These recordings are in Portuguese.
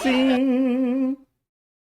Sim,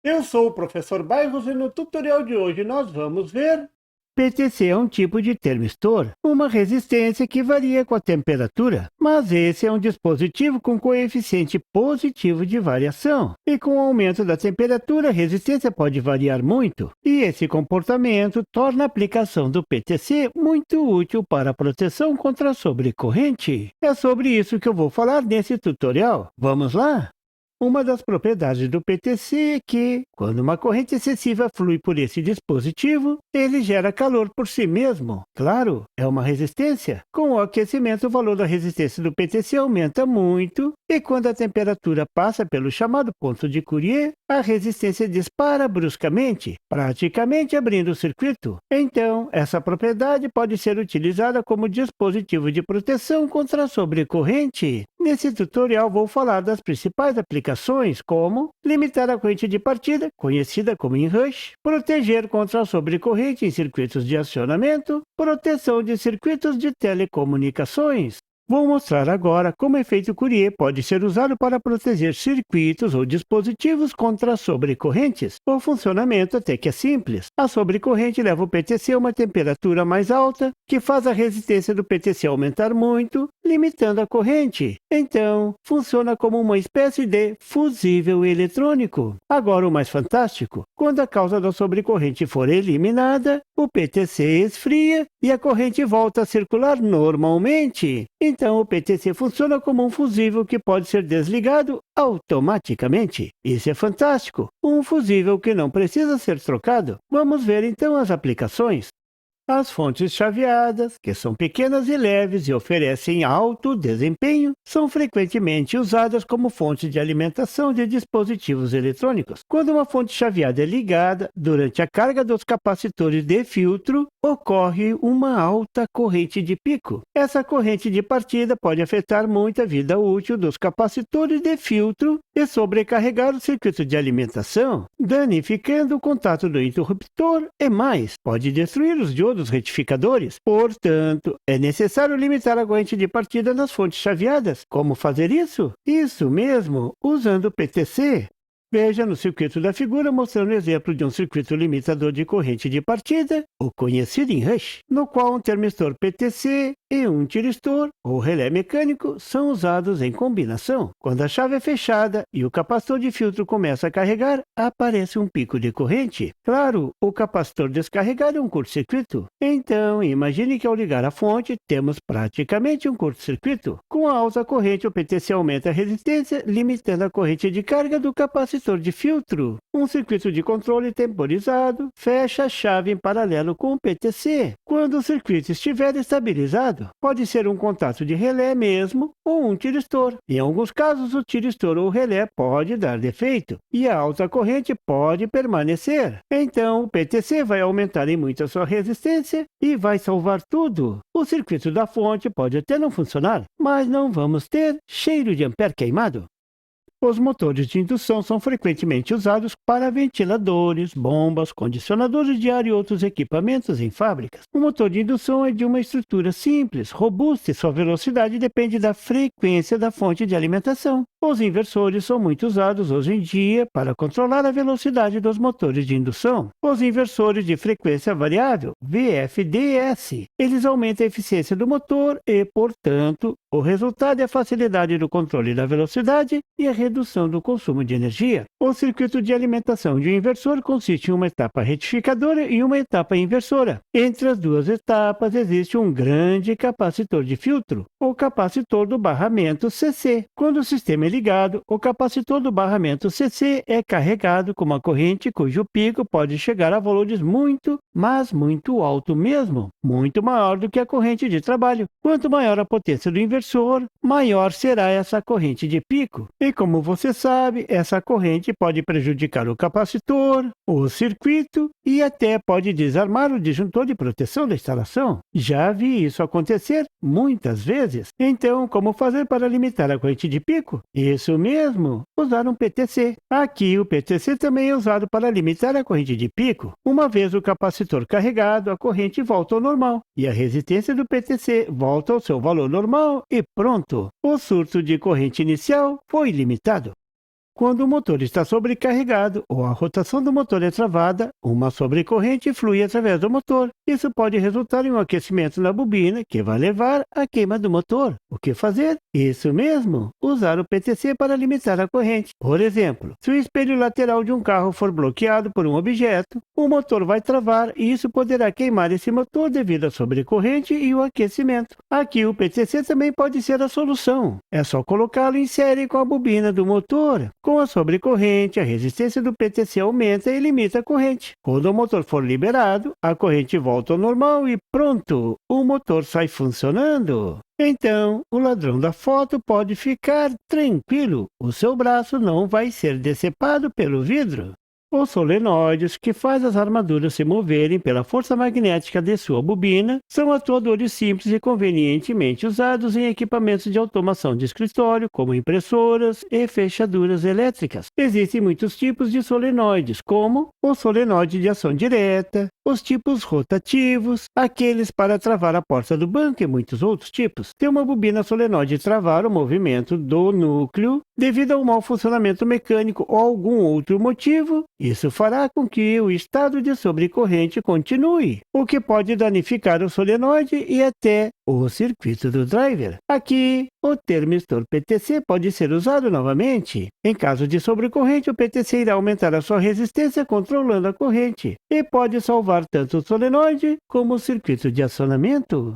eu sou o professor Bairros e no tutorial de hoje nós vamos ver... PTC é um tipo de termistor, uma resistência que varia com a temperatura, mas esse é um dispositivo com coeficiente positivo de variação, e com o aumento da temperatura a resistência pode variar muito, e esse comportamento torna a aplicação do PTC muito útil para a proteção contra a sobrecorrente. É sobre isso que eu vou falar nesse tutorial. Vamos lá? Uma das propriedades do PTC é que, quando uma corrente excessiva flui por esse dispositivo, ele gera calor por si mesmo. Claro, é uma resistência. Com o aquecimento, o valor da resistência do PTC aumenta muito, e quando a temperatura passa pelo chamado ponto de Curie, a resistência dispara bruscamente, praticamente abrindo o circuito. Então, essa propriedade pode ser utilizada como dispositivo de proteção contra a sobrecorrente. Nesse tutorial vou falar das principais aplicações, como limitar a corrente de partida, conhecida como inrush, proteger contra a sobrecorrente em circuitos de acionamento, proteção de circuitos de telecomunicações. Vou mostrar agora como o efeito Curie pode ser usado para proteger circuitos ou dispositivos contra sobrecorrentes. O funcionamento até que é simples. A sobrecorrente leva o PTC a uma temperatura mais alta, que faz a resistência do PTC aumentar muito, limitando a corrente. Então, funciona como uma espécie de fusível eletrônico. Agora o mais fantástico, quando a causa da sobrecorrente for eliminada, o PTC esfria e a corrente volta a circular normalmente. Então, o PTC funciona como um fusível que pode ser desligado automaticamente. Isso é fantástico! Um fusível que não precisa ser trocado. Vamos ver então as aplicações. As fontes chaveadas, que são pequenas e leves e oferecem alto desempenho, são frequentemente usadas como fonte de alimentação de dispositivos eletrônicos. Quando uma fonte chaveada é ligada, durante a carga dos capacitores de filtro, ocorre uma alta corrente de pico. Essa corrente de partida pode afetar muito a vida útil dos capacitores de filtro e sobrecarregar o circuito de alimentação, danificando o contato do interruptor e mais, pode destruir os diodos retificadores. Portanto, é necessário limitar a corrente de partida nas fontes chaveadas. Como fazer isso? Isso mesmo, usando o PTC. Veja no circuito da figura mostrando o exemplo de um circuito limitador de corrente de partida, o conhecido inrush, no qual um termistor PTC e um tiristor, ou relé mecânico, são usados em combinação. Quando a chave é fechada e o capacitor de filtro começa a carregar, aparece um pico de corrente. Claro, o capacitor descarregado é um curto-circuito. Então, imagine que ao ligar a fonte, temos praticamente um curto-circuito. Com a alta corrente, o PTC aumenta a resistência, limitando a corrente de carga do capacitor de filtro. Um circuito de controle temporizado fecha a chave em paralelo com o PTC. Quando o circuito estiver estabilizado, pode ser um contato de relé mesmo ou um tiristor. Em alguns casos, o tiristor ou relé pode dar defeito e a alta corrente pode permanecer. Então, o PTC vai aumentar em muito a sua resistência e vai salvar tudo. O circuito da fonte pode até não funcionar, mas não vamos ter cheiro de ampere queimado. Os motores de indução são frequentemente usados para ventiladores, bombas, condicionadores de ar e outros equipamentos em fábricas. O motor de indução é de uma estrutura simples, robusta e sua velocidade depende da frequência da fonte de alimentação. Os inversores são muito usados hoje em dia para controlar a velocidade dos motores de indução. Os inversores de frequência variável, VFDS, eles aumentam a eficiência do motor e, portanto, o resultado é a facilidade do controle da velocidade e a redução do consumo de energia. O circuito de alimentação de um inversor consiste em uma etapa retificadora e uma etapa inversora. Entre as duas etapas existe um grande capacitor de filtro, o capacitor do barramento CC. Quando o sistema é ligado, o capacitor do barramento CC é carregado com uma corrente cujo pico pode chegar a valores muito, mas muito alto mesmo, muito maior do que a corrente de trabalho. Quanto maior a potência do inversor, maior será essa corrente de pico. E como você sabe, essa corrente corrente pode prejudicar o capacitor, o circuito e até pode desarmar o disjuntor de proteção da instalação. Já vi isso acontecer muitas vezes. Então, como fazer para limitar a corrente de pico? Isso mesmo, usar um PTC. Aqui, o PTC também é usado para limitar a corrente de pico. Uma vez o capacitor carregado, a corrente volta ao normal e a resistência do PTC volta ao seu valor normal e pronto! O surto de corrente inicial foi limitado. Quando o motor está sobrecarregado ou a rotação do motor é travada, uma sobrecorrente flui através do motor. Isso pode resultar em um aquecimento na bobina, que vai levar à queima do motor. O que fazer? Isso mesmo, usar o PTC para limitar a corrente. Por exemplo, se o espelho lateral de um carro for bloqueado por um objeto, o motor vai travar e isso poderá queimar esse motor devido à sobrecorrente e o aquecimento. Aqui o PTC também pode ser a solução. É só colocá-lo em série com a bobina do motor. Com a sobrecorrente, a resistência do PTC aumenta e limita a corrente. Quando o motor for liberado, a corrente volta ao normal e pronto, o motor sai funcionando. Então, o ladrão da foto pode ficar tranquilo, o seu braço não vai ser decepado pelo vidro. Os solenoides, que faz as armaduras se moverem pela força magnética de sua bobina, são atuadores simples e convenientemente usados em equipamentos de automação de escritório, como impressoras e fechaduras elétricas. Existem muitos tipos de solenoides, como o solenoide de ação direta, os tipos rotativos, aqueles para travar a porta do banco e muitos outros tipos. Se uma bobina solenoide travar o movimento do núcleo, devido ao mau funcionamento mecânico ou algum outro motivo, isso fará com que o estado de sobrecorrente continue, o que pode danificar o solenoide e até o circuito do driver. Aqui, o termistor PTC pode ser usado novamente. Em caso de sobrecorrente, o PTC irá aumentar a sua resistência controlando a corrente e pode salvar tanto o solenoide como o circuito de acionamento.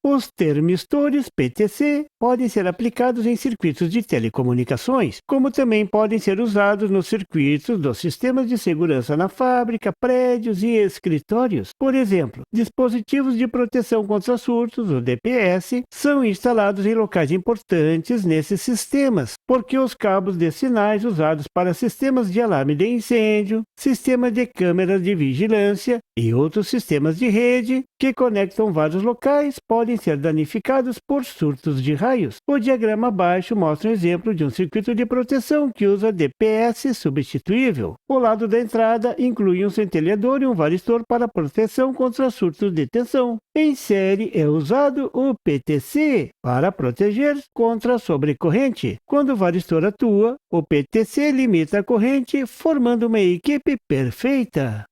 Os termistores PTC podem ser aplicados em circuitos de telecomunicações, como também podem ser usados nos circuitos dos sistemas de segurança na fábrica, prédios e escritórios. Por exemplo, dispositivos de proteção contra surtos, o DPS, são instalados em locais importantes nesses sistemas, porque os cabos de sinais usados para sistemas de alarme de incêndio, sistemas de câmeras de vigilância e outros sistemas de rede que conectam vários locais podem ser danificados por surtos de raios. O diagrama abaixo mostra um exemplo de um circuito de proteção que usa DPS substituível. O lado da entrada inclui um centelhador e um varistor para proteção contra surtos de tensão. Em série é usado o PTC para proteger contra a sobrecorrente. Quando o varistor atua, o PTC limita a corrente, formando uma equipe perfeita.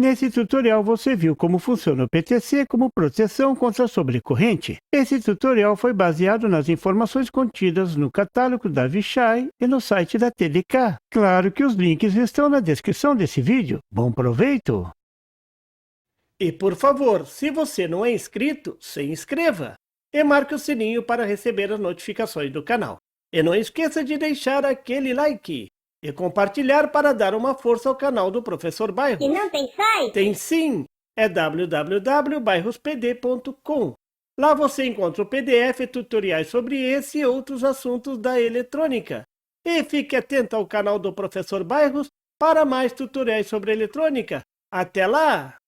Nesse tutorial você viu como funciona o PTC como proteção contra a sobrecorrente. Esse tutorial foi baseado nas informações contidas no catálogo da Vichay e no site da TDK. Claro que os links estão na descrição desse vídeo. Bom proveito! E por favor, se você não é inscrito, se inscreva! E marque o sininho para receber as notificações do canal. E não esqueça de deixar aquele like! E compartilhar para dar uma força ao canal do Professor Bairros. E não tem site? Tem sim! É www.bairrospd.com. Lá você encontra o PDF e tutoriais sobre esse e outros assuntos da eletrônica. E fique atento ao canal do Professor Bairros para mais tutoriais sobre eletrônica. Até lá!